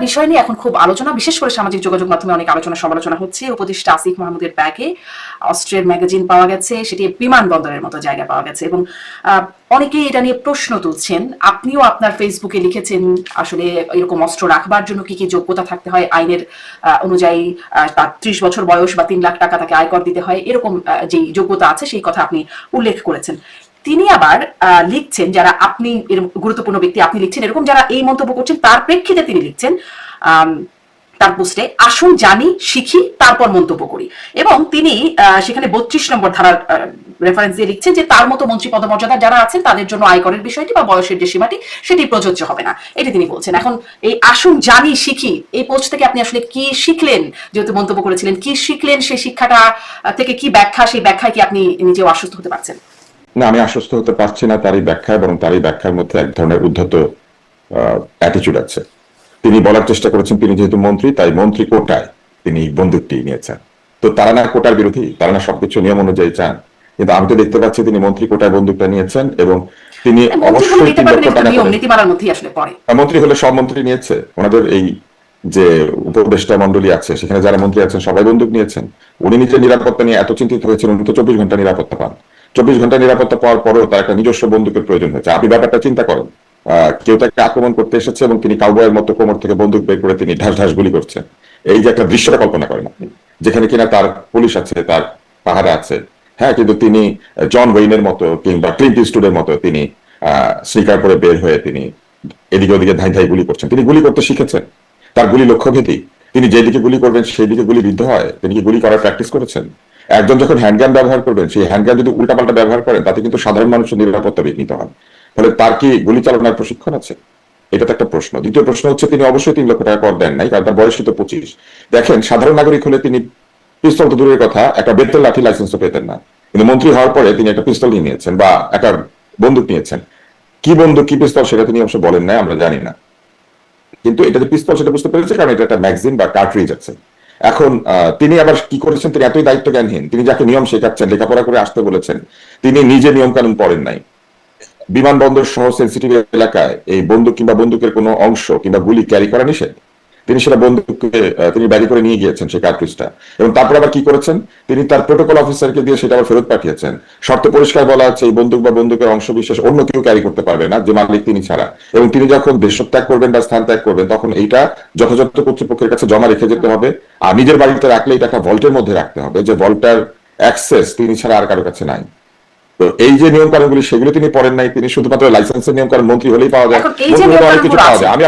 বিষয় নিয়ে এখন খুব আলোচনা, বিশেষ করে সামাজিক যোগাযোগ মাধ্যমে অনেক আলোচনা সমালোচনা হচ্ছে। উপদেষ্টা আসিফ মাহমুদের ব্যাগে অস্ট্রের ম্যাগাজিন পাওয়া গেছে, সেটি বিমানবন্দরের মতো জায়গায় পাওয়া গেছে, এবং অনেকেই এটা নিয়ে প্রশ্ন তুলছেন। আপনিও আপনার ফেসবুকে লিখেছেন আসলে এরকম অস্ত্র রাখবার জন্য কি কি যোগ্যতা থাকতে হয় আইনের অনুযায়ী, তার 30 বছর বয়স বা 3 লাখ টাকা তাকে আয়কর দিতে হয়, এরকম যে যোগ্যতা আছে সেই কথা আপনি উল্লেখ করেছেন। তিনি আবার লিখছেন, যারা আপনি গুরুত্বপূর্ণ ব্যক্তি আপনি লিখছেন এরকম যারা এই মন্তব্য করছেন তার প্রেক্ষিতে তিনি লিখছেন তার পোস্টে, আসুন জানি শিখি তারপর মন্তব্য করি। এবং তিনি সেখানে 32 নম্বর ধারার রেফারেন্স দিয়ে লিখছেন যে তার মতো মন্ত্রী পদমর্যাদা যারা আছেন তাদের জন্য আয়করের বিষয়টি বা বয়সের যে সীমাটি সেটি প্রযোজ্য হবে না, এটি তিনি বলছেন। এখন এই আসুন জানি শিখি এই পোস্ট থেকে আপনি আসলে কি শিখলেন, যেহেতু মন্তব্য করেছিলেন, কি শিখলেন, সেই শিক্ষাটা থেকে কি ব্যাখ্যা, সেই ব্যাখ্যায় কি আপনি নিজেও আশ্বস্ত হতে পারছেন? না, আমি আশ্বস্ত হতে পারছি না তারই ব্যাখ্যা, এবং তারই ব্যাখ্যার মধ্যে এক ধরনের উদ্ধত অ্যাটিচিউড আছে। তিনি বলার চেষ্টা করেছেন তিনি যেহেতু মন্ত্রী, তাই মন্ত্রী কোটায় তিনি বন্দুকটি নিয়েছেন। তো তারা না কোটার বিরোধী, তারা না সবকিছু নিয়ম অনুযায়ী চান, কিন্তু আমি তো দেখতে পাচ্ছি তিনি মন্ত্রী কোটায় বন্দুকটা নিয়েছেন, এবং তিনি অবশ্যই 3 লক্ষ টাকা মন্ত্রী হলে সব মন্ত্রী নিয়েছে। ওনাদের এই যে উপদেষ্টা মন্ডলী আছে সেখানে যারা মন্ত্রী আছেন সবাই বন্দুক নিয়েছেন। উনি নিজের নিরাপত্তা নিয়ে এত চিন্তিত হয়েছেন, উনি তো 24 ঘন্টা নিরাপত্তা পান। 24 ঘন্টা নিরাপত্তা পাওয়ার পরেও তার একটা নিজস্ব বন্দুকের প্রয়োজন হয়েছে। আপনি ব্যাপারটা চিন্তা করেন, কেউ তাকে আক্রমণ করতে এসেছে এবং তিনি কাউবয়ের মতো কোমর থেকে বন্দুক বের করে তিনি ঢাস ঢাস গুলি করছেন। এই যে একটা দৃশ্যটা কল্পনা করেন আপনি, যেখানে কিনা তার পুলিশ আছে, তার পাহারা আছে, হ্যাঁ, কিন্তু তিনি জন ওয়েইনের মতো কিংবা ক্লিন্ট ইস্টউডের মতো তিনি স্নিকার করে বের হয়ে তিনি এদিকে ওদিকে ধাই ধাই গুলি করছেন। তিনি গুলি করতে শিখেছেন, তার গুলি লক্ষ্যভেদী। তিনি যেদিকে গুলি করবেন সেই দিকে গুলি বিদ্ধ হয়। তিনি কি গুলি করার প্র্যাকটিস করেছেন? একজন যখন হ্যান্ডগান ব্যবহার করবেন, সেই হ্যান্ডগান যদি উল্টাপাল্টা ব্যবহার করেন তাতে কিন্তু সাধারণ মানুষের নিরাপত্তা বিঘ্নিত হয়। ফলে তার কি গুলি চালানোর প্রশিক্ষণ আছে? এটা তো একটা প্রশ্ন। দ্বিতীয় প্রশ্ন হচ্ছে তিনি অবশ্যই 3 লক্ষ টাকা কর দেন নাই, কারণ তার বয়সই তো 25। দেখেন, সাধারণ নাগরিক হলে তিনি পিস্তল তো দূরের কথা, একটা বেতের লাঠি লাইসেন্সও পেতেন না, কিন্তু মন্ত্রী হওয়ার পরে তিনি একটা পিস্তল নিয়েছেন বা একটা বন্দুক নিয়েছেন। কি বন্দুক কি পিস্তল সেটা তিনি অবশ্য বলেন নাই, আমরা জানি না, কিন্তু এটা যে পিস্তল সেটা বুঝতে পেরেছে, কারণ এটা একটা ম্যাগাজিন বা কার্ট্রিজ আছে। এখন তিনি আবার কি করেছেন, তিনি এতই দায়িত্ব জ্ঞানহীন, তিনি যাকে নিয়ম শেখাচ্ছেন, লেখাপড়া করে আসতে বলেছেন, তিনি নিজে নিয়ম কানুন পড়েন নাই। বিমানবন্দর সহ সেন্সিটিভ এলাকায় এই বন্দুক কিংবা বন্দুকের কোনো অংশ কিংবা গুলি ক্যারি করা নিষেধ। তিনি সেটা বন্দুককে তিনি ব্যারি করে নিয়ে গিয়েছেন সেই কার্ট্রিজটা, এবং তারপর আবার কি করেছেন, তিনি তার প্রোটোকল অফিসারকে দিয়ে সেটা আবার ফেরত পাঠিয়েছেন। শর্ত পরিষ্কার বলা আছে এই বন্দুক বা বন্দুকের অংশ বিশেষ অন্য কেউ ক্যারি করতে পারবে না, যে মালিক তিনি ছাড়া। এবং তিনি যখন দেশ ত্যাগ করবেন বা স্থান ত্যাগ করবেন তখন এইটা যথাযথ কর্তৃপক্ষের কাছে জমা রেখে যেতে হবে। আর নিজের বাড়িতে রাখলে এটা একটা ভল্টের মধ্যে রাখতে হবে, যে ভল্টার অ্যাক্সেস তিনি ছাড়া আর কারো কাছে নাই। তো এই যে নিয়ম কানুনগুলি সেগুলো তিনি পড়েন নাই, তিনি শুধুমাত্র লাইসেন্সের নিয়ম কানুন মন্ত্রী হলেই পাওয়া যায়, মন্ত্রী হলে অনেক কিছু পাওয়া যায়। আমি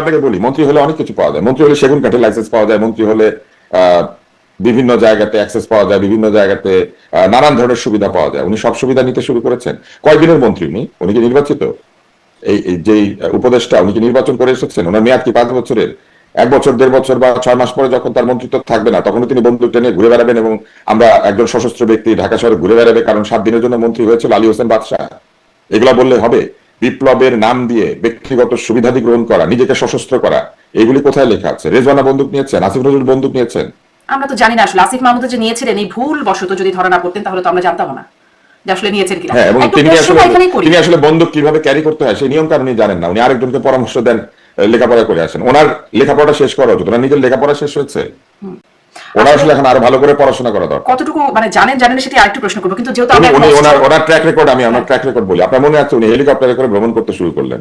আপনাকে বলি মন্ত্রী হলে অনেক কিছু পাওয়া যায়। মন্ত্রী হলে সেগুন কাঠের লাইসেন্স পাওয়া যায়, মন্ত্রী হলে বিভিন্ন জায়গাতে অ্যাক্সেস পাওয়া যায়, বিভিন্ন জায়গাতে নানান ধরনের সুবিধা পাওয়া যায়। উনি সব সুবিধা নিতে শুরু করেছেন। কয়দিনের মন্ত্রী উনি কি নির্বাচিত? এই যে উপদেষ্টা উনি কি নির্বাচন করে এসেছেন? ওনার মেয়াদ কি 5 বছরের? 1 বছর 1.5 বছর বা 6 মাস পরে যখন তার মন্ত্রিত্ব থাকবে না, তখন তিনি বন্দুকটা নিয়ে ঘুরে বেড়াবেন, এবং আমরা একজন সশস্ত্র ব্যক্তি ঢাকা শহরে ঘুরে বেড়াবে কারণ 7 দিনের জন্য মন্ত্রী হয়েছিল আলী হোসেন বাদশাহ। এগুলা বললে হবে? বিপ্লবের নাম দিয়ে ব্যক্তিগত সুবিধাদি গ্রহণ করা, নিজেকে সশস্ত্র করা, এগুলি কোথায় লেখা আছে? রেজওয়ানা বন্দুক নিয়েছেন, আসিফ নজরুল বন্দুক নিয়েছেন। আমরা তো জানি না আসলে আসিফ মাহমুদ যে নিয়েছিলেন এই ভুল বশত যদি ধরা না পড়তেন তাহলে তো আমরা জানতাম না যে আসলে নিয়েছেন কিনা। হ্যাঁ, এবং তিনি আসলে বন্দুক কিভাবে ক্যারি করতে হয় সেই নিয়ম কানুনই জানেন না। উনি আরেকজনকে পরামর্শ দেন, লেখাপড়া করে আসেন। ওনার লেখাপড়া শেষ করা উচিত, ওনার নিজের লেখাপড়া শেষ হয়েছে, ওনার আসলে এখন আরো ভালো করে পড়াশোনা করা দরকার। কতটুকু মানে জানেন সেটা আরেকটু প্রশ্ন করব, কিন্তু যেহেতু ওনার ট্র্যাক রেকর্ড, আমি আমার ট্র্যাক রেকর্ড বলি। আপনার মনে আছে উনি হেলিকপ্টারে করে ভ্রমণ করতে শুরু করলেন।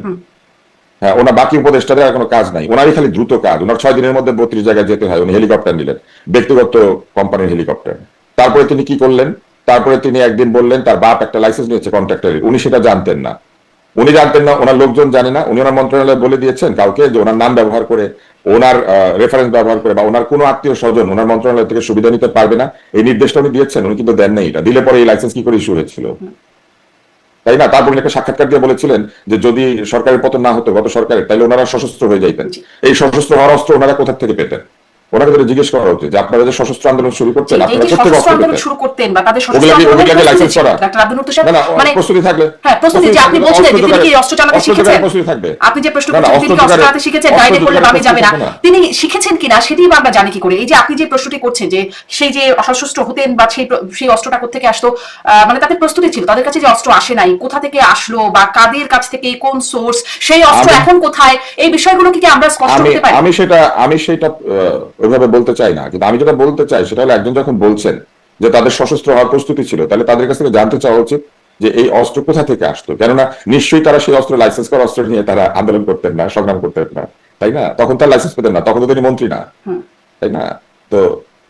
হ্যাঁ, ওনার বাকি উপদেষ্টাদের আর কোনো কাজ নাই, ওনারই খালি দ্রুত কাজ। ওনার 6 দিনের মধ্যে 32 জায়গায় যেতে হয়। উনি হেলিকপ্টার নিলেন, ব্যক্তিগত কোম্পানির হেলিকপ্টার। তারপরে তিনি কি করলেন, তারপরে তিনি একদিন বললেন তার বাপ একটা লাইসেন্স নিয়েছে কন্ট্রাক্টরের। উনি সেটা জানতেন না, ওনার লোকজন জানে না। উনি ওনার মন্ত্রণালয়ে বলে দিয়েছেন কাউকে যে ওনার নাম ব্যবহার করে, ওনার রেফারেন্স ব্যবহার করে বা ওনার কোনো আত্মীয় স্বজন ওনার মন্ত্রণালয় থেকে সুবিধা নিতে পারবে না। এই নির্দেশটা উনি দিয়েছেন, উনি কিন্তু দেন নাই। এটা দিলে পরে এই লাইসেন্স কি করে ইস্যু হয়েছিল, তাই না? তারপর একটা সাক্ষাৎকার দিয়ে বলেছিলেন যে যদি সরকারের পতন না হতো গত সরকারের, তাহলে ওনারা সশস্ত্র হয়ে যাইতেন। এই সশস্ত্র হওয়ার অস্ত্র ওনারা কোথা থেকে পেতেন? ওনাকে ধরে জিজ্ঞেস করা উচিত যে আপনারা যে সশস্ত্র আন্দোলন শুরু করতেন, এই আপনারা যে প্রত্যেক সশস্ত্র অস্ত্র আন্দোলন পেতেন, শুরু করতেন বা তাদের ওগুলা কি সশস্ত্র লাইসেন্স করা? ডাক্তার আব্দুল মুত্তার সাহেব, না না, মানে প্রস্তুতি থাকলে, হ্যাঁ প্রস্তুতি, যে আপনি বলছিলেন যে তিনি কি অস্ত্র চালাতে শিখেছেন, প্রস্তুতি থাকবে। আপনি যে প্রশ্ন না, না, করছেন তিনি কি অস্ত্র চালাতে শিখেছেন, গাইডে করলে বামে যাবে না, না। তিনি শিখেছেন কিনা সেটাই বা আমরা জানি কি করে? এই যে আপনি যে প্রশ্নটি করছেন যে সেই যে সশস্ত্র হতেন বা সেই অস্ত্রটা কোত্থেকে আসতো, মানে তাদের প্রস্তুতি ছিল, তাদের কাছে যে অস্ত্র আসে নাই কোথা থেকে আসলো বা কাদের কাছ থেকে, কোন সোর্স, সেই অস্ত্র এখন কোথায়, এই বিষয়গুলো কি আমরা স্পষ্ট করতে পারি? আমি সেটা ওইভাবে বলতে চাই না, কিন্তু আমি যেটা বলতে চাই সেটা হলো একজন যখন বলছেন যে তাদের সশস্ত্র হওয়ার প্রস্তুতি ছিল, তাহলে তাদের কাছ থেকে জানতে চাওয়া উচিত যে এই অস্ত্র কোথা থেকে আসতো। কেননা নিশ্চয়ই তারা সেই অস্ত্র লাইসেন্স করা অস্ত্র নিয়ে তারা আন্দোলন করতেন না, সংগ্রাম করতেন না, তাই না? তখন তার লাইসেন্স পেতেন না, তখন তো তিনি মন্ত্রী না, তাই না? তো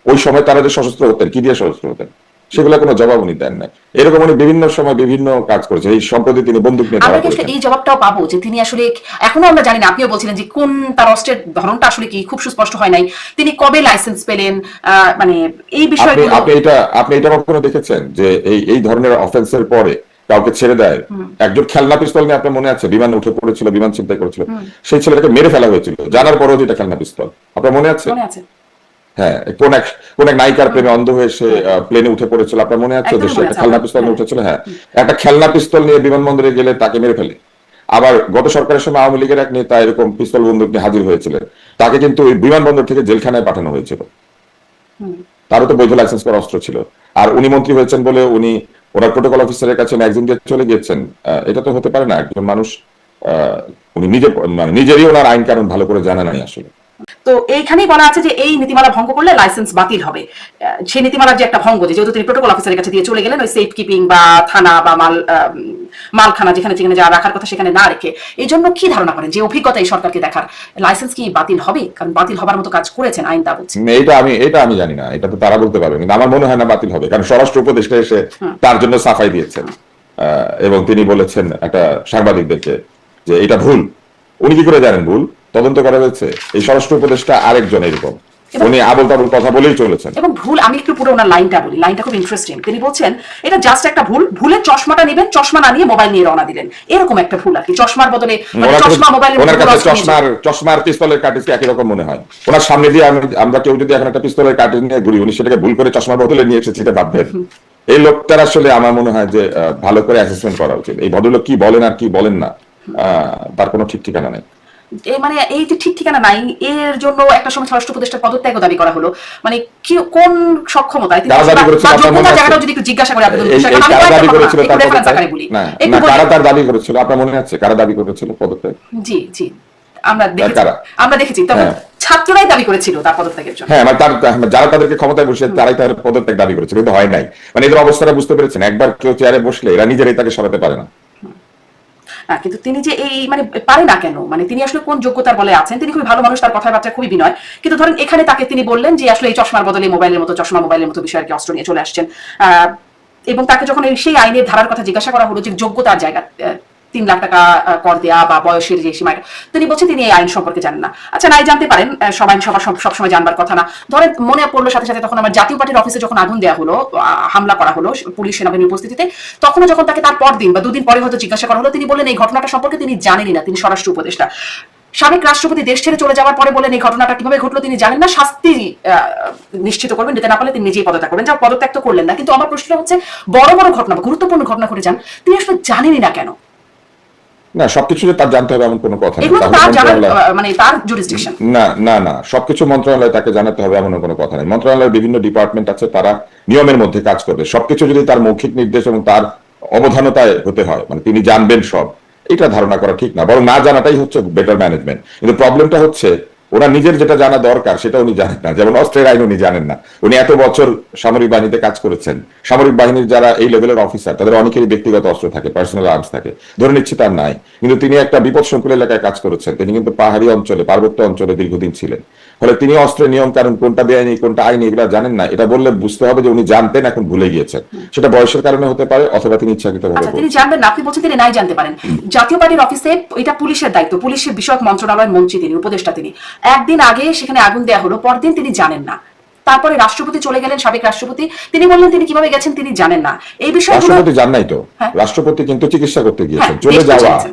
ওই সময় তারা যে সশস্ত্র হতেন, কি দিয়ে সশস্ত্র হতেন, সেগুলো কোনো জবাব উনি দেন নাই। এরকম উনি বিভিন্ন সময় বিভিন্ন কাজ করেছেন। এই সম্প্রতি তিনি বন্দুক নিয়ে আমরা ধরা পড়েছেন। এই জবাবটাও পাবো যে তিনি আসলে এখনো আমরা জানি না, আপনিও বলছিলেন যে কোন তার অস্ত্রের ধরনটা আসলে কি খুব সুস্পষ্ট হয় নাই, তিনি কবে লাইসেন্স পেলেন, মানে এই বিষয়গুলো আপনি এটা কখনো দেখেছেন যে এই ধরনের অফেন্সের পরে কাউকে ছেড়ে দেয়? একজন খেলনা পিস্তল নিয়ে আপনার মনে আছে বিমান উঠে পড়েছিল, বিমান ছিনতাই করেছিল, সেই ছেলেটাকে মেরে ফেলা হয়েছিল জানার পরেও যেটা খেলনা পিস্তল, আপনার মনে আছে? মনে আছে? হ্যাঁ, কোন এক নায়িকার প্রেমে অন্ধ হয়ে সে প্লেনে উঠে পড়েছিল, আপনার মনে আছে? যে সে একটা খেলনা পিস্তল নিয়ে উঠেছিল। হ্যাঁ, একটা খেলনা পিস্তল নিয়ে বিমানবন্দরে গেলে তাকে মেরে ফেলে। আবার গত সরকারের সময় আওয়ামী লীগের এক নেতা এরকম পিস্তল বন্দুক নিয়ে হাজির হয়েছিলেন, তাকে কিন্তু ওই বিমানবন্দর থেকে জেলখানায় পাঠানো হয়েছিল। তারও তো বৈধ লাইসেন্স করা অস্ত্র ছিল। আর উনি মন্ত্রী হয়েছেন বলে উনি ওনার প্রোটোকল অফিসারের কাছে ম্যাগজিন দিয়ে চলে গিয়েছেন, এটা তো হতে পারে না। একজন মানুষ উনি নিজেরই ওনার আইন কানুন ভালো করে জানা নাই আসলে। তো এইখানেই বলা আছে যে এই নীতিমালা ভঙ্গ করলে লাইসেন্স বাতিল হবে। সেই নীতিমালার যে একটা ভঙ্গ, যেহেতু তিনি প্রোটোকল অফিসারের কাছে দিয়ে চলে গেলেন, ওই সেফ কিপিং বা থানা বা মালখানা যেখানে যেখানে যা রাখার কথা সেখানে না রেখে, এই জন্য কি ধারণা করেন যে অভিজ্ঞতা এই সরকারকে দেখার লাইসেন্স কি বাতিল হবে? কারণ বাতিল হবার মতো কাজ করেছেন, আইন তা বলছে। এটা আমি জানি না, এটা তো তারা বলতে পারবে, কিন্তু আমার মনে হয় না বাতিল হবে, কারণ স্বরাষ্ট্র উপদেষ্টা এসে তার জন্য সাফাই দিয়েছেন এবং তিনি বলেছেন একটা সাংবাদিকদেরকে যে এটা ভুল। উনি কি করে জানেন ভুল? তদন্ত করা হয়েছে। এই স্বরাষ্ট্র উপদেষ্টা আরেকজন এরকম, উনি আবল তাবল কথা বলেই চলেছেন। এবং ভুল, আমি একটু পুরো ওনার লাইনটা বলি, লাইনটা খুব ইন্টারেস্টিং। তিনি বলছেন এটা জাস্ট একটা ভুল, ভুলের চশমাটা নেবেন, চশমা না নিয়ে মোবাইল নিয়ে রওনা দিলেন, এরকম একটা ভুল আর কি। চশমার বদলে চশমা মোবাইলের, ওনার কাছে চশমার পিস্তলের কার্টিজ একই রকম মনে হয়। ওনার সামনে দিয়ে আমরা কেউ যদি এখন একটা পিস্তলের কার্টিজ নিয়ে ঘুরি, উনি সেটাকে ভুল করে চশমার বদলে নিয়ে এসেছে, এটা ভাববেন। এই লোকটার আসলে আমার মনে হয় যে ভালো করে অ্যাসেসমেন্ট করা উচিত। এই ভদ্রলোক কি বলেন আর কি বলেন না, তার কোনো ঠিক ঠিকানা নেই। মানে এই যে ঠিক ঠিকানা নাই, এর জন্য একটা সময় স্বরাষ্ট্র উপদেষ্টার পদত্যাগ দাবি করা হলো। মানে কি, কোন সক্ষমতায় তিনি জায়গাটাও যদি একটু জিজ্ঞাসা করে কারা তার দাবি করেছিল, আপনার মনে আছে কারা দাবি করেছিল পদত্যাগ? জি জি, আমরা দেখেছি তখন ছাত্ররাই দাবি করেছিল তার পদত্যাগের জন্য। হ্যাঁ, যারা তাদেরকে ক্ষমতায় বসে তারাই তার পদত্যাগ দাবি করেছিল, কিন্তু হয় নাই। মানে এদের অবস্থাটা বুঝতে পেরেছেন, একবার কেউ চেয়ারে বসলে এরা নিজেরাই তাকে সরাতে পারে না। কিন্তু তিনি যে এই মানে পারে না কেন, মানে তিনি আসলে কোন যোগ্যতার বলে আছেন? তিনি খুবই ভালো মানুষ, তার কথাবার্তা খুবই বিনয়, কিন্তু ধরেন এখানে তাকে তিনি বললেন যে আসলে এই চশমার বদলে মোবাইলের মতো, চশমা মোবাইলের মতো বিষয় আর কি, অস্ত্র নিয়ে চলে আসছেন। এবং তাকে যখন সেই আইনের ধারার কথা জিজ্ঞাসা করা হলো যে যোগ্যতার জায়গা, 3 লাখ টাকা কর দেয়া বা বয়সের যে সীমাটা, তিনি বলছেন তিনি এই আইন সম্পর্কে জানেন না। আচ্ছা, নাই জানতে পারেন, সব আইন সবসময় জানবার কথা না। ধরেন মনে পড়লো সাথে সাথে তখন আমার জাতীয় পার্টির অফিসে যখন আগুন দেওয়া হলো, হামলা করা হলো পুলিশ সেনাবাহিনীর উপস্থিতিতে, তখনও যখন তাকে তার পরদিন বা 2 দিন পরে হয়তো জিজ্ঞাসা করা হলো, তিনি বললেন এই ঘটনাটা সম্পর্কে তিনি জানেনই না। তিনি স্বরাষ্ট্র উপদেষ্টা, সাবেক রাষ্ট্রপতি দেশ ছেড়ে চলে যাওয়ার পরে বলেন এই ঘটনাটা কিভাবে ঘটলো তিনি জানেন না, শাস্তি নিশ্চিত করবেন, দিতে না পারলে তিনি নিজেই পদত্যাগ করবেন। যা পদত্যাগ তো করলেন না, কিন্তু আমার প্রশ্ন হচ্ছে বড় বড় ঘটনা, গুরুত্বপূর্ণ ঘটনা ঘটে যান, তিনি আসলে জানেনই না কেন? না, সবকিছু যে তার জানতে হবে এমন কোনো কথা নেই। মানে তার জুরিসডিকশন না, সবকিছু মন্ত্রণালয় তাকে জানাতে হবে এমন কোনো কথা নেই। মন্ত্রণালয়ের বিভিন্ন ডিপার্টমেন্ট আছে, তারা নিয়মের মধ্যে কাজ করবে। সবকিছু যদি তার মৌখিক নির্দেশ এবং তার অবধানতায় হতে হয়, মানে তিনি জানবেন সব, এটা ধারণা করা ঠিক না, বরং না জানাটাই হচ্ছে বেটার ম্যানেজমেন্ট। কিন্তু প্রবলেমটা হচ্ছে ওরা নিজের যেটা জানা দরকার সেটা উনি জানেন না। যেমন অস্ত্রের আইন উনি জানেন না। উনি এত বছর সামরিক বাহিনীতে কাজ করেছেন, সামরিক বাহিনীর যারা এই লেভেলের অফিসার তাদের অনেকেরই ব্যক্তিগত অস্ত্র থাকে, পার্সোনাল আর্মস থাকে, ধরে নিচ্ছি তার নাই, কিন্তু তিনি একটা বিপদ সংকুল এলাকায় কাজ করেছেন, তিনি কিন্তু পাহাড়ি অঞ্চলে, পার্বত্য অঞ্চলে দীর্ঘদিন ছিলেন। ফলে তিনি অস্ত্রের নিয়ম কারণ কোনটা বেআইনি কোনটা আইনি এগুলা জানেন না। এটা বললে বুঝতে হবে যে উনি জানতেন, এখন ভুলে গিয়েছেন। সেটা বয়সের কারণে হতে পারে, অথবা তিনি ইচ্ছাকৃতভাবে। তিনি জানবেন না, আপনি বলছেন তিনি নাই জানতে পারেন। জাতীয় পার্টির অফিসে এটা পুলিশের দায়িত্ব, পুলিশের বিষয়ক মন্ত্রণালয়ের মন্ত্রী তিনি, উপদেষ্টা তিনি। একদিন আগে সেখানে আগুন দেওয়া হলো, পরদিন তিনি জানেন না, তারপরে রাষ্ট্রপতি চলে গেলেন, সাবেক রাষ্ট্রপতি, তিনি বললেন তিনি কিভাবে গেছেন তিনি জানেন না। এই বিষয়গুলো রাষ্ট্রপতি যান নাই তো, হ্যাঁ। রাষ্ট্রপতি কিন্তু চিকিৎসা করতে গিয়েছেন। হ্যাঁ, চলে দেশ তো যাওয়া ছেড়েছেন।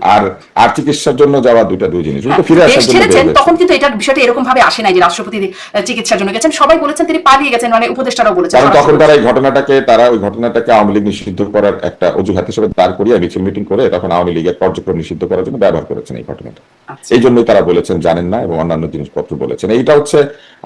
আর চিকিৎসার জন্য যাওয়া দুই জিনিস। উনি তো ফিরে দেশ আসার জন্য ছেড়েছেন, বের হয়েছেন। তখন কিন্তু এটার বিষয়টা এরকম ভাবে আসে নাই যে রাষ্ট্রপতি চিকিৎসার জন্য গেছেন। সবাই বলেছেন তিনি পালিয়ে গেছেন, মানে উপদেষ্টারাও বলেছেন। কারণ তখন তারা ওই ঘটনাটাকে আওয়ামী লীগ নিষিদ্ধ করার একটা অজুহাত হিসেবে দাঁড় করিয়ে মিছিল মিটিং করে তখন আওয়ামী লীগের কার্যক্রম নিষিদ্ধ করার জন্য ব্যবহার করেছেন এই ঘটনাটা। আচ্ছা। এই জন্যই তারা বলেছেন জানেন না এবং অন্যান্য জিনিসপত্র বলেছেন। এইটা হচ্ছে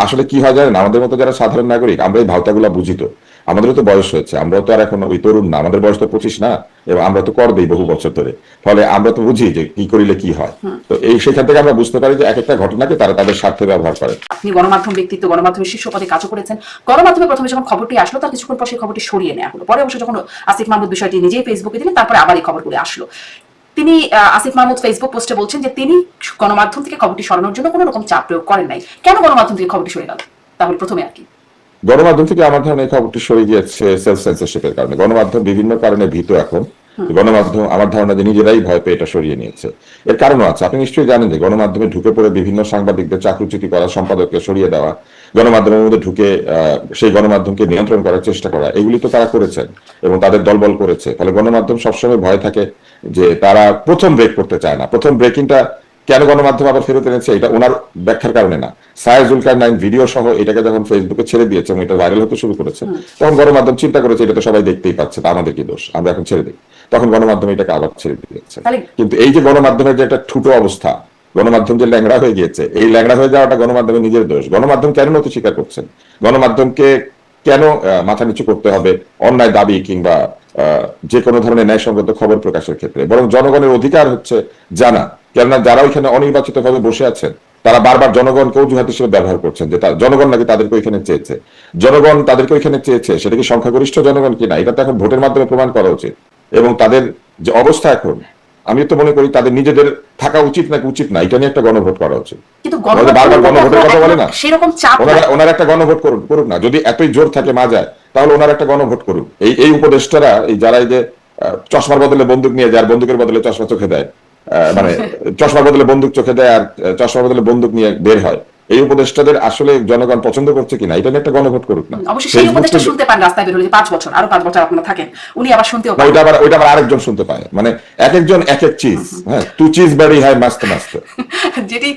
আসলে কি হয় জানেন, আমাদের মতো যারা সাধারণ নাগরিক আমরা এই ভাওতাগুলা বুঝি তো, আমাদেরও তো বয়স হয়েছে, আমরাও তো আর এখন ওই তরুণ না, আমাদের বয়স তো 25 না, এবং আমরা তো কর দিই বহু বছর ধরে, ফলে আমরা তো বুঝি যে কি করিলে কি হয়। তো এই সেখান থেকে আমরা বুঝতে পারি যে এক একটা ঘটনাকে তারা তাদের স্বার্থে ব্যবহার করে। আপনি গণমাধ্যম ব্যক্তিত্ব, গণমাধ্যমের শীর্ষ পদে কাজও করেছেন। গণমাধ্যমে প্রথমে যখন খবরটি আসলো তার কিছুক্ষণ পর সেই খবরটি সরিয়ে নেওয়া হলো। পরে অবশ্য যখন আসিফ মাহমুদ বিষয়টি নিজেই ফেসবুকে দিলেন, তারপরে আবার এই খবরগুলো আসলো। তিনি আসিফ মাহমুদ ফেসবুক পোস্টে বলছেন যে তিনি গণমাধ্যম থেকে খবরটি সরানোর জন্য কোনো রকম চাপ প্রয়োগ করেন নাই। কেন গণমাধ্যম থেকে খবরটি সরে গেল তাহলে প্রথমে আর কি? গণমাধ্যম থেকে আমার ধারণা এই খবরটি সরে গিয়েছে সেলফ সেন্সরশিপের কারণে। গণমাধ্যম বিভিন্ন কারণে ভীত এখন। গণমাধ্যম আমার ধারণা যে নিজেরাই ভয় পেয়ে এটা সরিয়ে নিয়েছে। এর কারণও আছে, আপনি নিশ্চয়ই জানেন যে গণমাধ্যমে ঢুকে পড়ে বিভিন্ন সাংবাদিকদের চাকরুচ্যুতি করা, সম্পাদককে সরিয়ে দেওয়া, গণমাধ্যমের মধ্যে ঢুকে সেই গণমাধ্যমকে নিয়ন্ত্রণ করার চেষ্টা করা, এগুলি তো তারা করেছেন এবং তাদের দলবল করেছে। ফলে গণমাধ্যম সবসময় ভয় থাকে যে তারা প্রথম ব্রেক করতে চায় না। প্রথম ব্রেকিংটা কেন গণমাধ্যম আবার ফেরত এনেছে এটা ওনার ব্যাখ্যার কারণে না, সায়ের জুলকারনাইন ভিডিও সহ এটাকে যখন ফেসবুকে ছেড়ে দিয়েছে এবং এটা ভাইরাল হতে শুরু করেছে, তখন গণমাধ্যম চিন্তা করেছে এটা তো সবাই দেখতেই পাচ্ছে, তা আমাদের কি দোষ, আমরা এখন ছেড়ে দিই। তখন গণমাধ্যম এটাকে আবার ছেড়ে দিয়েছে। কিন্তু এই যে গণমাধ্যমের যে একটা ঠুটো অবস্থা, গণমাধ্যম যে ল্যাংড়া হয়ে গিয়েছে, এই ল্যাংড়া হয়ে যাওয়াটা গণমাধ্যমের নিজের দোষ। গণমাধ্যম কেন নতি স্বীকার করছেন, গণমাধ্যমকে কেন মাথা নিচু করতে হবে অন্যায় দাবি কিংবা যে কোনো ধরনের ন্যায়সঙ্গত খবর প্রকাশের ক্ষেত্রে? বরং জনগণের অধিকার হচ্ছে জানা। কেননা যারা ওইখানে অনির্বাচিত ভাবে বসে আছেন তারা বারবার জনগণকে অজুহাত হিসেবে ব্যবহার করছেন যে জনগণ নাকি তাদেরকে ওইখানে চেয়েছে। জনগণ তাদেরকে ওইখানে চেয়েছে, সেটা কি সংখ্যাগরিষ্ঠ জনগণ কিনা এটা তো এখন ভোটের মাধ্যমে প্রমাণ করা উচিত। এবং তাদের যে অবস্থা এখন, আমি তো মনে করি তাদের নিজেদের থাকা উচিত নাকি উচিত না এটা নিয়ে একটা গণভোট করা উচিত। কিন্তু বারবার গণভোটের কথা বলে না, সেরকম চাপ ওনারা একটা গণভোট করুক না, যদি এতই জোর থাকে মা যায় তাহলে ওনারা একটা গণভোট করুক। এই উপদেষ্টারা, এই যারা এই যে চশমার বদলে বন্দুক নিয়ে যায় আর বন্দুকের বদলে চশমা চোখে দেয়, মানে চশমার বদলে বন্দুক চোখে দেয় আর চশমার বদলে বন্দুক নিয়ে বের হয়, এই উপদেষ্টাদের আসলে জনগণ পছন্দ করছে কিনা এটা নিয়ে একটা গণভোট করুক না। অবশ্যই সেই উপদেষ্টা শুনতে পান রাস্তায় বের হলে 5 বছর, আরো 5 বছর আপনারা থাকেন, উনি আবার শুনতেও পান। ওইটা আবার আরেকজন শুনতে পায়, মানে এক একজন এক এক চিজ। হ্যাঁ, তু চিজ বাড়ি হয় মাস্ত মাস্ত। যেটি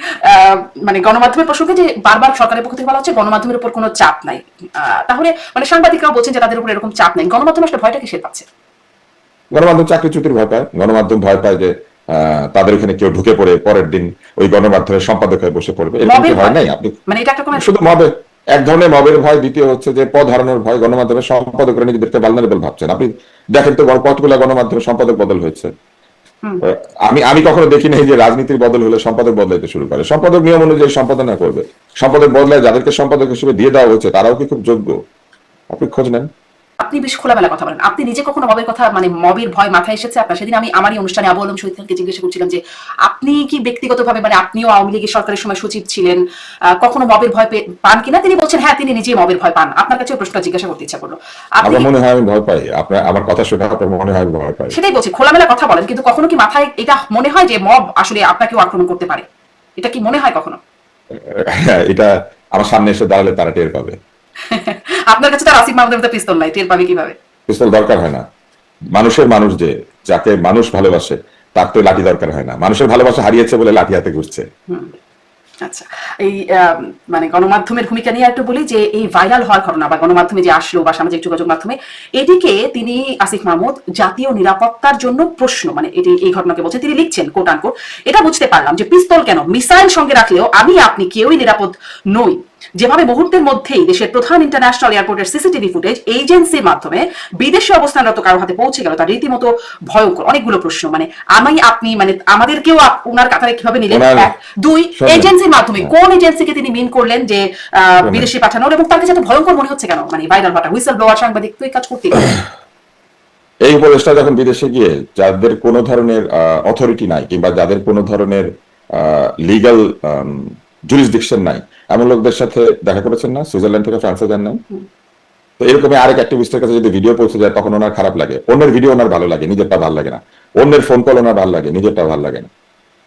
মানে গণমাধ্যমের প্রসঙ্গে যে বারবার সরকারের পক্ষ থেকে বলা হচ্ছে গণমাধ্যমের উপর কোনো চাপ নাই, তাহলে মানে সাংবাদিকরাও বলছেন যে তাদের উপর এরকম চাপ নাই। গণমাধ্যম আসলে ভয়টা কিসের পাচ্ছে? গণমাধ্যম চাকরিচ্যুতির ভয় পায়। গণমাধ্যম ভয় পায় যে তাদের ওখানে কেউ ঢুকে পড়ে পরের দিন ওই গণমাধ্যমের সম্পাদক হয়ে বসে পড়বে, এরকম ভয় নাই। আপনি মানে এটা একটা শুধু মবে, এক ধরনের মবের ভয়, দ্বিতীয় হচ্ছে যে পদ হারানোর ভয়। গণমাধ্যমের সম্পাদকরা নিজেদেরকে ভালনারেবল ভাবছেন। আপনি দেখেন তো কতগুলা গণমাধ্যমের সম্পাদক বদল হয়েছে। আমি কখনো দেখি নাই যে রাজনীতির বদল হলে সম্পাদক বদলাইতে শুরু করে। সম্পাদক নিয়ম অনুযায়ী সম্পাদনা করবে। সম্পাদক বদলায় যাদেরকে সম্পাদক হিসেবে দিয়ে দেওয়া হয়েছে তারাও কি খুব যোগ্য? আপনি খোঁজ নেন। আপনি বেশ খোলামেলা কথা বলেন। আপনি নিজে কখনো মবের কথা, মানে মবের ভয় মাথায় এসেছে আপনার? সেদিন আমি আমারই অনুষ্ঠানে আবু আলম শহীদ খানকে জিজ্ঞাসা করছিলাম যে আপনি কি ব্যক্তিগতভাবে, মানে আপনিও আওয়ামী লীগের সরকারের সময় সচিব ছিলেন, কখনো মবের ভয় পান কিনা? তিনি বলছেন হ্যাঁ, তিনি নিজেই মবের ভয় পান। আপনার কাছে প্রশ্নটা জিজ্ঞাসা করতে ইচ্ছা করলো। আমার মনে হয় আমি ভয় পাই। আপনার আমার কথা শুনে আপনার মনে হয় ভয় পাই? সেটাই বলছি, খোলামেলা কথা বলেন। কিন্তু কখনো কি মাথায় এটা মনে হয় যে মব আসলে আপনাকেও আক্রমণ করতে পারে? এটা কি মনে হয় কখনো? এটা আমার সামনে এসে দাঁড়ালে তারা টের পাবে। আপনার কাছে তো আসিফ মাহমুদের মতো পিস্তল নাই, টের পাবে কিভাবে? পিস্তল দরকার হয় না। মানুষ যে যাকে মানুষ ভালোবাসে তার তো লাঠি দরকার হয় না। মানুষের ভালোবাসা হারিয়েছে বলে লাঠি হাতে ঘুরছে। আচ্ছা, এই মানে গণমাধ্যমের ভূমিকা নিয়ে একটু বলি যে এই ভাইরাল হওয়ার ঘটনা বা গণমাধ্যমে যে আসলো বা সামাজিক যোগাযোগ মাধ্যমে, এদিকে তিনি আসিফ মাহমুদ জাতীয় নিরাপত্তার জন্য প্রশ্ন, মানে এটি এই ঘটনাকে বলছে, তিনি লিখছেন কোট আনকোট, এটা বুঝতে পারলাম যে পিস্তল কেন, মিসাইল সঙ্গে রাখলেও আমি আপনি কেউই নিরাপদ নই। যেভাবে মুহূর্তের মধ্যেই দেশের প্রধান ইন্টারন্যাশনাল এয়ারপোর্টের সিসিটিভি ফুটেজ এজেন্সির মাধ্যমে বিদেশে অবস্থানরত কারো হাতে পৌঁছে গেল, তার রীতিমতো ভয়ঙ্কর। অনেকগুলো প্রশ্ন, মানে আমি আপনি, মানে আমাদেরকেও ওনার কাতারে কিভাবে নিলেন? এক, দুই, এজেন্সির মাধ্যমে কোন এজেন্সিকে তিনি মিন করলেন যে বিদেশে পাঠানোর, এবং তার কাছে এত ভয়ঙ্কর মনে হচ্ছে কেন? মানে ভাইরাল হওয়াটা, হুইসেল ব্লোয়ার সাংবাদিক তো এই কাজ করতে। এই উপদেষ্টা যখন বিদেশে গিয়ে যাদের কোনো ধরনের অথরিটি নাই কিংবা যাদের কোনো ধরনের লিগ্যাল জুরিসডিকশন নাই এমন লোকদের সাথে দেখা করেছেন না? সুইজারল্যান্ড থেকে ফ্রান্সে যান নাই? তো এরকম আরেক অ্যাক্টিভিস্টের কাছে যদি ভিডিও পৌঁছে যায় তখন ওনার খারাপ লাগে। অন্যের ভিডিও ওনার ভালো লাগে, নিজেরটা ভালো লাগে না। অন্যের ফোন কল ওনার ভালো লাগে, নিজেরটা ভালো লাগে না।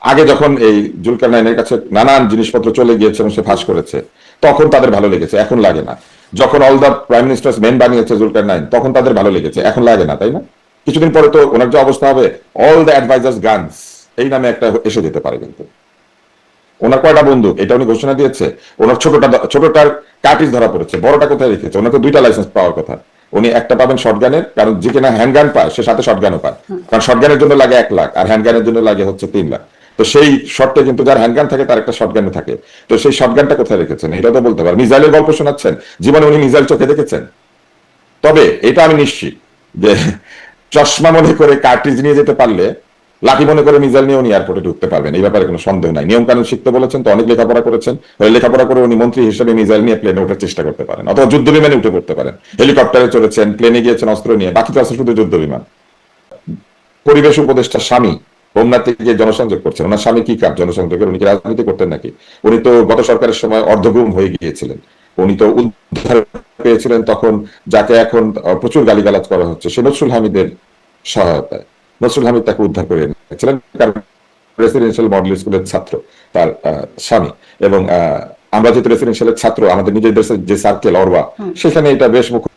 আগে যখন এই জুলকারনাইনের কাছে নানান জিনিসপত্র চলে গিয়েছে এবং সে ফাঁস করেছে তখন তাদের ভালো লেগেছে, এখন লাগে না। যখন all the prime ministers main বানিয়েছে জুলকারনাইন, তখন তাদের ভালো লেগেছে, এখন লাগে না, তাই না? কিছুদিন পরে তো ওনার যে অবস্থা হবে, অল দ্য অ্যাডভাইজার্স গানস এই নামে একটা এসে যেতে পারে। কিন্তু ওনার কয়টা বন্দুক এটা উনি ঘোষণা দিয়েছে, ওনার ছোটটার কার্টিজ ধরা পড়েছে, বড়টা কোথায় রেখেছে? ওনার তো 2টা লাইসেন্স পাওয়ার কথা। উনি একটা পাবেন শর্টগানের, কারণ যে কিনা হ্যান্ডগান পায় সে সাথে শর্টগানও পায়, কারণ শর্টগানের জন্য লাগে 1 লাখ আর হ্যান্ডগানের জন্য লাগে হচ্ছে 3 লাখ। তো সেই শর্টে কিন্তু যার হ্যান্ডগান থাকে তার একটা শর্টগানে থাকে। তো সেই শর্টগানটা কোথায় রেখেছেন এটা তো বলতে পারেন। মিসাইলের গল্প শোনাচ্ছেন, জীবনে উনি মিসাইল চোখে দেখেছেন? তবে এটা আমি নিশ্চিত যে চশমা মনে করে কার্ট্রিজ নিয়ে যেতে পারলে লাঠি মনে করে মিসাইল নিয়ে উনি এয়ারপোর্টে ঢুকতে পারবেন, এই ব্যাপারে কোনো সন্দেহ নাই। নিয়ম কানুন শিখতে বলেছেন তো, অনেক লেখাপড়া করেছেন, ওই লেখাপড়া করে উনি মন্ত্রী হিসেবে মিসাইল নিয়ে প্লেনে ওঠার চেষ্টা করতে পারেন, অথবা যুদ্ধ বিমানে উঠে পড়তে পারেন। হেলিকপ্টারে চলেছেন, প্লেনে গিয়েছেন অস্ত্র নিয়ে, বাকি তো আছে শুধু যুদ্ধ বিমান। পরিবেশ উপদেষ্টা স্বামী হোমনাথ থেকে জনসংযোগ করছেন, ওনার স্বামী কি কাজ জনসংযোগের? উনি কি রাজনীতি করতেন নাকি? উনি তো গত সরকারের সময় অর্ধগুম হয়ে গিয়েছিলেন, উনি তো উদ্ধার পেয়েছিলেন তখন, যাকে এখন প্রচুর গালিগালাজ করা হচ্ছে সে নজরুল হামিদের সহায়তায়। নজরুল হামিদ তাকে উদ্ধার করে এনেছিলেন, কারণ রেসিডেন্সিয়াল মডেল স্কুলের ছাত্র তার স্বামী। এবং আমরা যেহেতু রেসিডেন্সিয়ালের ছাত্র, আমাদের নিজেদের যে সার্কেল অরবা, সেখানে এটা বেশ মুখ্য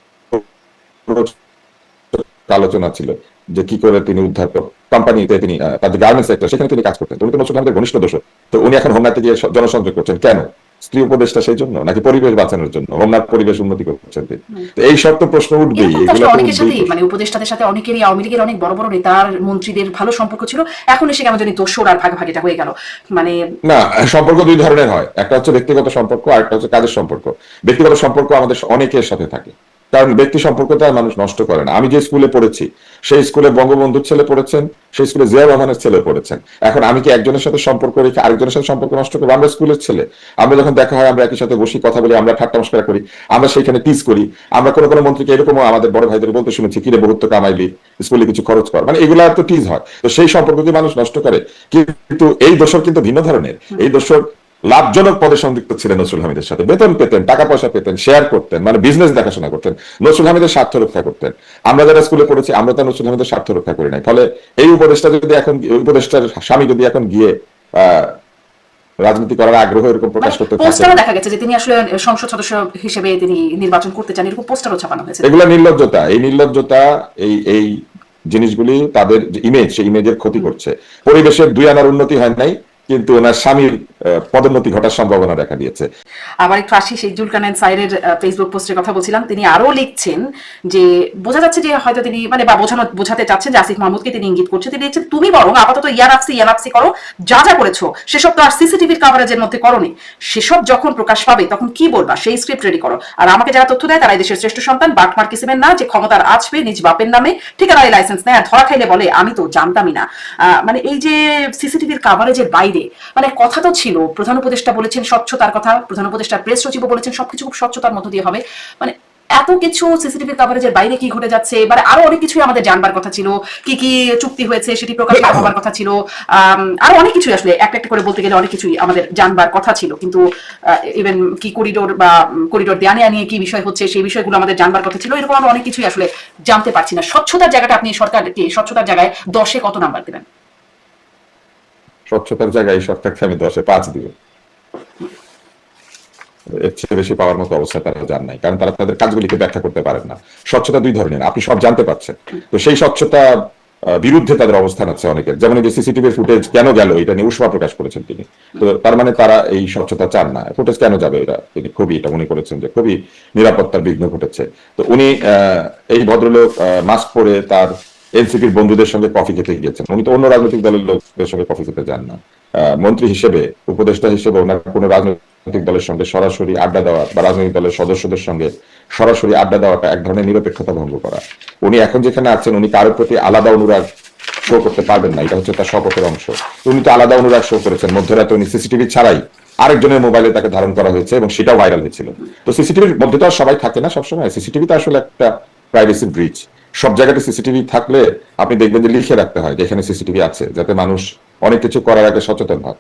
আলোচনা ছিল যে কি করে তিনি উদ্ধার কোম্পানিতে তিনি তাদের গার্মেন্টস সেক্টর সেখানে তিনি কাজ করতেন। উনি তো নজরুল হামিদের ঘনিষ্ঠ দোষর। তো উনি এখন হোমনাথে গিয়ে জনসংযোগ করছেন কেন? স্ত্রী উপদেষ্টা সেই জন্য নাকি পরিবেশ বাঁচানোর জন্য? হোমনাথ পরিবেশ উন্নতি করছেন তিনি। তো এই সব তো প্রশ্ন উঠবেই। অনেকের সাথে মানে উপদেষ্টাদের সাথে অনেকেরই আওয়ামী লীগের অনেক বড় বড় নেতার মন্ত্রীদের ভালো সম্পর্ক ছিল, এখন এসে কেমন জানি দোষর আর ভাগাভাগিটা হয়ে গেল। মানে না, সম্পর্ক 2 ধরনের হয়, একটা হচ্ছে ব্যক্তিগত সম্পর্ক আর একটা হচ্ছে কাজের সম্পর্ক। ব্যক্তিগত সম্পর্ক আমাদের অনেকের সাথে থাকে, কারণ ব্যক্তি সম্পর্কটা মানুষ নষ্ট করে না। আমি যে স্কুলে পড়েছি সেই স্কুলে বঙ্গবন্ধুর ছেলে পড়েছেন, সেই স্কুলে জিয়া রহমানের ছেলে পড়েছেন। এখন আমি কি একজনের সাথে সম্পর্ক রেখে আরেকজনের সাথে সম্পর্ক নষ্ট করবো? আমরা স্কুলের ছেলে, আমরা যখন দেখা হয় আমরা একই সাথে বসি, কথা বলি, আমরা ঠাট্টা মশকরা করি, আমরা সেইখানে টিজ করি। আমরা কোনো কোনো মন্ত্রীকে এরকমও আমাদের বড় ভাইদের বলতে শুনেছি, কিরে বহুত কামাইলি, স্কুলে কিছু খরচ কর, মানে এগুলা তো টিজ হয়। তো সেই সম্পর্ককে মানুষ নষ্ট করে। কিন্তু এই দোষর কিন্তু ভিন্ন ধরনের। এই দোষর লাভজনক পদে সংযুক্ত ছিলেন নজরুল হামিদের সাথে, বেতন পেতেন, টাকা পয়সা পেতেন, শেয়ার করতেন, মানে বিজনেস দেখাশোনা করতেন, নজরুল হামিদের স্বার্থ রক্ষা করতেন। আমরা যারা স্কুলে পড়েছি আমরা তো নজরুল হামিদের স্বার্থ রক্ষা করি নাই। ফলে এই উপদেষ্টা যদি এখন, উপদেষ্টার স্বামী যদি এখন গিয়ে রাজনীতি করার আগ্রহ এরকম প্রকাশ করতে থাকে, পোস্টারও দেখা গেছে যে তিনি আসলে সংসদ সদস্য হিসেবে তিনি নির্বাচন করতে চান, এরকম পোস্টারও ছাপানো হয়েছে। এগুলা নির্লজ্জতা। এই নির্লজ্জতা, এই জিনিসগুলি তাদের যে ইমেজ, সেই ইমেজের ক্ষতি করছে। পরিবেশের 2 আনার উন্নতি হয় নাই, কিন্তু ওনার স্বামীর পদোন্নতি ঘটার সম্ভাবনা দেখা দিয়েছে। আবার একটু আসি সেই জুলকারনাইন সাইরের ফেসবুক পোস্টের কথা বলছিলাম, তিনি আরো লিখছেন যে বোঝা যাচ্ছে যে হয়তো তিনি মানে বা বোঝাতে চাচ্ছেন যে আসিফ মাহমুদকে তিনি ইঙ্গিত করছে, তিনি লিখছেন তুমি বরং আপাতত ইয়ানাফসি করো, যা যা করেছো সেসব তো আর সিসিটিভির কাভারেজের মধ্যে করোনি, সেসব যখন প্রকাশ পাবে তখন কি বলবা সেই স্ক্রিপ্ট রেডি করো। আর আমাকে যারা তথ্য দেয় তারা দেশের শ্রেষ্ঠ সন্তান, বাটমার কিসিমের না, যে ক্ষমতার আছবে নিজ বাপের নামে ঠিকাদারি লাইসেন্স নেয় আর ধরা খাইলে বলে আমি তো জানতামই না। মানে এই যে সিসিটিভির কাভারেজের বাইরে মানে কথা তো ছিল, প্রধান উপদেষ্টা বলেছেন স্বচ্ছতার কথা, প্রধান উপদেষ্টার প্রেস সচিব বলেছেন সবকিছু খুব স্বচ্ছতার মধ্য দিয়ে হবে। মানে এত কিছু সিসিটিভি কভারেজের বাইরে কি ঘটে যাচ্ছে, এবারে আরো অনেক কিছুই আমাদের জানবার কথা ছিল, কি কি চুক্তি হয়েছে সেটি প্রকাশিত হবার কথা ছিল, আরো অনেক কিছুই আসলে একটা একটা করে বলতে গেলে অনেক কিছুই আমাদের জানবার কথা ছিল। কিন্তু ইভেন কি করিডোর বা করিডোর দেয়া নেয়া নিয়ে কি বিষয় হচ্ছে সেই বিষয়গুলো আমাদের জানবার কথা ছিল, এরকম আমরা অনেক কিছুই আসলে জানতে পারছি না। স্বচ্ছতার জায়গাটা আপনি সরকারকে স্বচ্ছতার জায়গায় 10-এ কত নাম্বার দেবেন? স্বচ্ছতার জায়গায় সরকারকে আমি 10-এ 5 দিব। এর চেয়ে বেশি পাওয়ার মতো অবস্থা তারা জান নাই, কারণ তারা তাদের কাজগুলিকে ব্যাখ্যা করতে পারেন না। স্বচ্ছতা 2 ধরনের, আপনি সব জানতে পারছেন, তো সেই স্বচ্ছতা বিরুদ্ধে তাদের অবস্থান আছে অনেকের। যেমন এই যে সিসিটিভির ফুটেজ কেন গেল এটা নিয়ে উষ্মা প্রকাশ করেছেন তিনি, তো তার মানে তারা এই স্বচ্ছতা চান না। ফুটেজ কেন যাবে এটা তিনি খুবই এটা মনে করেছেন যে খুবই নিরাপত্তার বিঘ্ন ঘটেছে। তো উনি এই ভদ্রলোক মাস্ক পরে তার এনসিপির বন্ধুদের সঙ্গে কফি খেতে গিয়েছেন, উনি তো অন্য রাজনৈতিক দলের লোকদের সঙ্গে কফি খেতে যান না। মন্ত্রী হিসেবে, উপদেষ্টা হিসেবে ওনার কোনো রাজনৈতিক দলের সঙ্গে সরাসরি আড্ডা দেওয়া বা রাজনৈতিক দলের সদস্যদের সঙ্গে সরাসরি আড্ডা দেওয়াটা এক ধরনের নিরপেক্ষতা ভঙ্গ করা। উনি এখন যেখানে আছেন উনি কারোর প্রতি আলাদা অনুরাগ শো করতে পারবেন না, এটা হচ্ছে তার শপথের অংশ। উনি তো আলাদা অনুরাগ শো করেছেন, মধ্যরাতে উনি সিসিটিভি ছাড়াই আরেকজনের মোবাইলে তাকে ধারণ করা হয়েছে এবং সেটাও ভাইরাল হয়েছিল। তো সিসিটিভির মধ্যে তো আর সবাই থাকে না সবসময়, সিসিটিভি তো আসলে একটা প্রাইভেসি ব্রিচ। সব জায়গাতে সিসিটিভি থাকলে আপনি দেখবেন যে লিখে রাখতে হয় যে এখানে সিসিটিভি আছে, যাতে মানুষ অনেক কিছু করার আগে সচেতন হয়।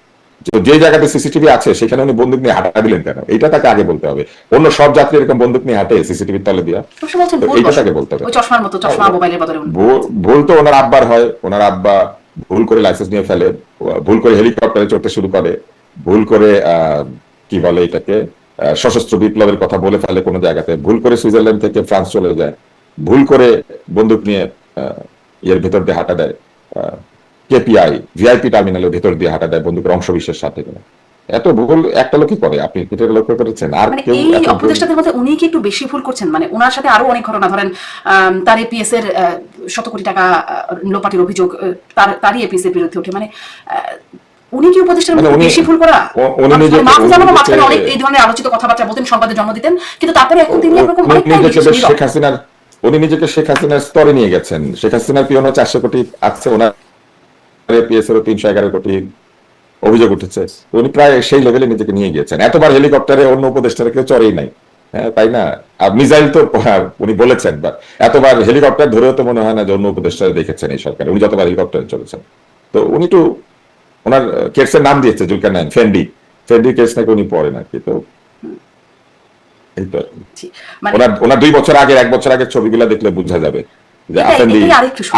যে জায়গাতে সিসিটিভি আছে সেখানে উনি বন্দুক নিয়ে হাঁটা দিলেন কেন, এটা তাকে আগে বলতে হবে। অন্য সব যাত্রী এরকম বন্দুক নিয়ে হাঁটে সিসিটিভির তলে দিয়া, এইটা তাকে বলতে হবে। ভুল তো ওনার আব্বার হয়, ওনার আব্বা ভুল করে লাইসেন্স নিয়ে ফেলে, ভুল করে হেলিকপ্টারে চড়তে শুরু করে, ভুল করে কি বলে এটাকে সশস্ত্র বিপ্লবের কথা বলে ফেলে কোনো জায়গাতে, ভুল করে সুইজারল্যান্ড থেকে ফ্রান্স চলে যায়, ভুল করে বন্দুক নিয়ে ইয়ের ভেতর দিয়ে হাঁটা দেয়, কেপিআই ভিআইপি টার্মিনালের ভেতর দিয়ে হাঁটা দেয় বন্দুকের অংশবিশেষ সাথে করে। এত ভুল একটা লোকই করে, আপনি এটা লক্ষ্য করেছেন? আর মানে কেউ এই এত ভুল? উপদেষ্টাদের মধ্যে উনি কি একটু বেশি ভুল করছেন? মানে ওনার সাথে আরো অনেক ঘটনা, ধরেন তার এপিএস এর শত কোটি টাকা লোপাটির অভিযোগ তারই এপিএস এর বিরুদ্ধে ওঠে। মানে উনি কি উপদেষ্টার মানে মধ্যে উনি- বেশি ভুল করা? উনি নিজেকে- মাহফুজ আলমও উনি মাঝখানে নিজেকে- অনেক এই ধরনের আলোচিত কথাবার্তা বলতেন, সংবাদে জন্ম দিতেন, কিন্তু তারপরে এখন তিনি একরকম উনি অনেকটাই নিজেকে বেশি বেশ শেখ হাসিনার, উনি নিজেকে শেখ হাসিনার স্তরে নিয়ে গেছেন। শেখ হাসিনার পিয়নো 400 কোটি আছে, ওনার এপিএস এর 311 কোটি অভিযোগ উঠেছে। উনি প্রায় সেই লেভেলে নিজেকে নিয়ে গিয়েছেন। এতবার হেলিকপ্টারে অন্য উপদেষ্টারা কেউ চড়েই নাই, হ্যাঁ তাই না? আর মিসাইল তো উনি বলেছেন, বা এতবার হেলিকপ্টার ধরেও তো মনে হয় না যে অন্য উপদেষ্টারা দেখেছেন এই সরকারে, উনি যতবার হেলিকপ্টারে চলেছেন। তো উনি তো ওনার কেসের নাম দিয়েছে জুলকারনাইন, ফেন্ডি কেস নাকি উনি পড়েন আর কি। তো এই তো আর কি। জি, মানে ওনার 2 বছর আগে, 1 বছর আগের ছবিগুলা দেখলে বোঝা যাবে যে এটাই আরেকটু শুনি।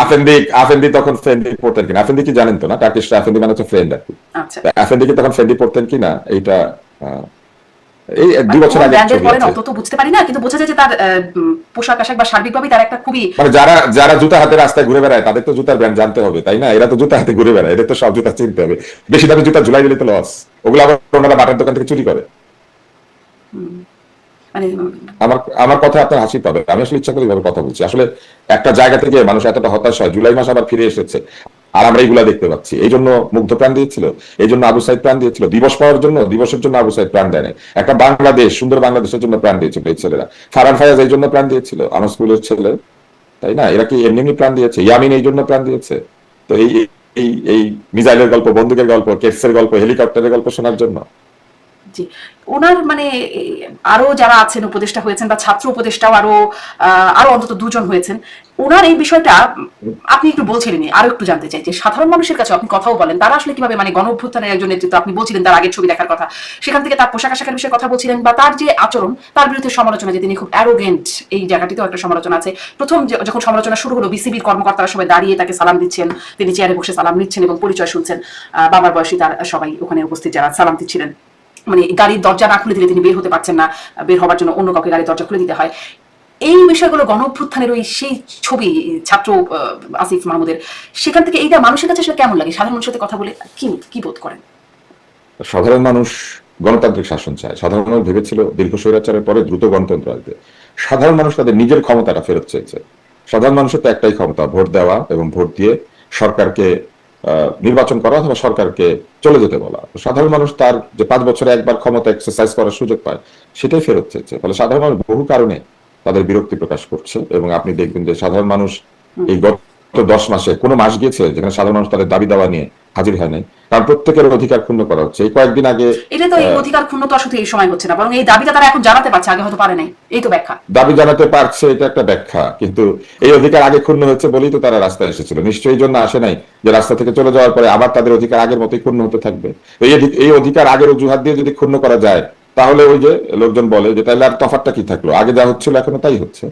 আফেন্দি তখন ফেন্ডি পড়তেন কিনা। আফেন্দি কি জানেন তো না, টার্কিশরা আফেন্দি মানে হচ্ছে ফ্রেন্ড আর কি। আচ্ছা, আফেন্দি কি তখন ফেন্ডি পড়তেন কিনা এইটা এই 2 বছর আগে ব্র্যান্ডের ছবি পরে আছে। অত তো বুঝতে পারি না, কিন্তু বোঝা যায় যে তার পোশাক আশাক বা সার্বিকভাবে তার একটা খুবই মানে যারা যারা জুতা হাতে রাস্তায় ঘুরে বেড়ায় তাদের তো জুতার ব্র্যান্ড জানতে হবে, তাই না? এরা তো জুতা হাতে ঘুরে বেড়ায়, এদের তো সব জুতা চিনতে হবে। বেশি দামি জুতা ঝুলাই দিলে তো লস, ওগুলো আবার ওনারা বাটার দোকান থেকে চুরি করে। মানে আমার আমার কথা আপনার হাসি পাবে, আমি আসলে ইচ্ছা করে এইভাবে কথা বলছি। আসলে একটা জায়গা থেকে মানুষ এতটা হতাশ হয়, জুলাই মাস আবার ফিরে এসেছে আর আমরা এইগুলা দেখতে পাচ্ছি। এই জন্য মুগ্ধ প্রাণ দিয়েছিল, এই জন্য আবু সাইদ প্রাণ দিয়েছিল, দিবস পাওয়ার জন্য, দিবসের জন্য আবু সাইদ প্রাণ দেয় নাই। একটা বাংলাদেশ, সুন্দর বাংলাদেশের জন্য প্রাণ দিয়েছিল এই ছেলেরা। ফারহান ফায়াজ এই জন্য প্রাণ দিয়েছিল, আমার স্কুলের ছেলে, তাই না? এরা কি এমনি এমনি প্রাণ দিয়েছে? ইয়ামিন এই জন্য প্রাণ দিয়েছে। তো এই এই এই মিসাইলের গল্প, বন্দুকের গল্প, কেটসের গল্প, হেলিকপ্টারের গল্প শোনার জন্য? জি, ওনার মানে আরো যারা আছেন উপদেষ্টা হয়েছেন বা ছাত্র উপদেষ্টাও আরো অন্তত 2 জন হয়েছেন, ওনার এই বিষয়টা আপনি একটু বলছিলেন, আরো একটু জানতে চাই যে সাধারণ মানুষের কাছে আপনি কথাও বলেন, তারা আসলে কিভাবে, মানে গণ অভ্যুত্থানের একজন নেতৃত্ব, আপনি বলছিলেন তার আগের ছবি দেখার কথা, সেখান থেকে তার পোশাক আশাকের বিষয়ে কথা বলছিলেন, বা তার যে আচরণ, তার বিরুদ্ধে সমালোচনা যে তিনি খুব অ্যারোগেন্ট, এই জায়গাটিতেও একটা সমালোচনা আছে। প্রথম যখন সমালোচনা শুরু হলো, বিসিবির কর্মকর্তারা সবাই দাঁড়িয়ে তাকে সালাম দিচ্ছেন, তিনি চেয়ারে বসে সালাম নিচ্ছেন এবং পরিচয় শুনছেন, বাবার বয়সী তার সবাই ওখানে উপস্থিত যারা সালাম দিচ্ছিলেন, মানে গাড়ির দরজা না খুলে দিলে তিনি বের হতে পারছেন না, বের হওয়ার জন্য অন্য কাউকে গাড়ির দরজা খুলে দিতে হয়। এই বিষয়গুলো গণ অভ্যুত্থানের ওই সেই ছবি, ছাত্র আসিফ মাহমুদের, সেখান থেকে এইটা মানুষের কাছে আসলে কেমন লাগে? সাধারণ মানুষের সাথে কথা বলে কি বোধ করেন? সাধারণ মানুষ গণতান্ত্রিক শাসন চায়। সাধারণ মানুষ ভেবেছিল দীর্ঘ স্বৈরাচারের পরে দ্রুত গণতন্ত্র আসবে। সাধারণ মানুষ তাদের নিজের ক্ষমতাটা ফেরত চেয়েছে। সাধারণ মানুষের তো একটাই ক্ষমতা, ভোট দেওয়া এবং ভোট দিয়ে সরকারকে নির্বাচন করা অথবা সরকারকে চলে যেতে বলা। সাধারণ মানুষ তার যে 5 বছরে একবার ক্ষমতা এক্সারসাইজ করার সুযোগ পায়, সেটাই ফেরত চেয়েছে। ফলে সাধারণ মানুষ বহু কারণে তাদের বিরক্তি প্রকাশ করছে, এবং আপনি দেখবেন যে সাধারণ মানুষ এই গত 10 মাসে কোনো মাস গিয়েছে যেখানে সাধারণ মানুষ তাদের দাবি দাওয়া নিয়ে হাজির হয় নাই, কারণ প্রত্যেকের অধিকার ক্ষুণ্ণ করা হচ্ছে। এই কয়েকদিন আগে এটা তো এই অধিকার ক্ষুণ্ণ তো আসলে এই সময় হচ্ছে না, বরং এই দাবিটা তারা এখন জানাতে পারছে, আগে হয়তো পারে নাই, এই তো ব্যাখ্যা। দাবি জানাতে পারছে, এটা একটা ব্যাখ্যা, কিন্তু এই অধিকার আগে ক্ষুণ্ণ হচ্ছে বলেই তো তারা রাস্তায় এসেছিল। নিশ্চয়ই এই জন্য আসে নাই যে রাস্তা থেকে চলে যাওয়ার পরে আবার তাদের অধিকার আগের মতোই ক্ষুণ্ণ হতে থাকবে। তো এই অধিকার আগের অজুহাত দিয়ে যদি ক্ষুণ্ণ করা যায়, তাহলে ওই যে লোকজন বলে যে তাহলে আর তফাৎটা কি থাকলো, আগে যা হচ্ছিল এখনো তাই হচ্ছে।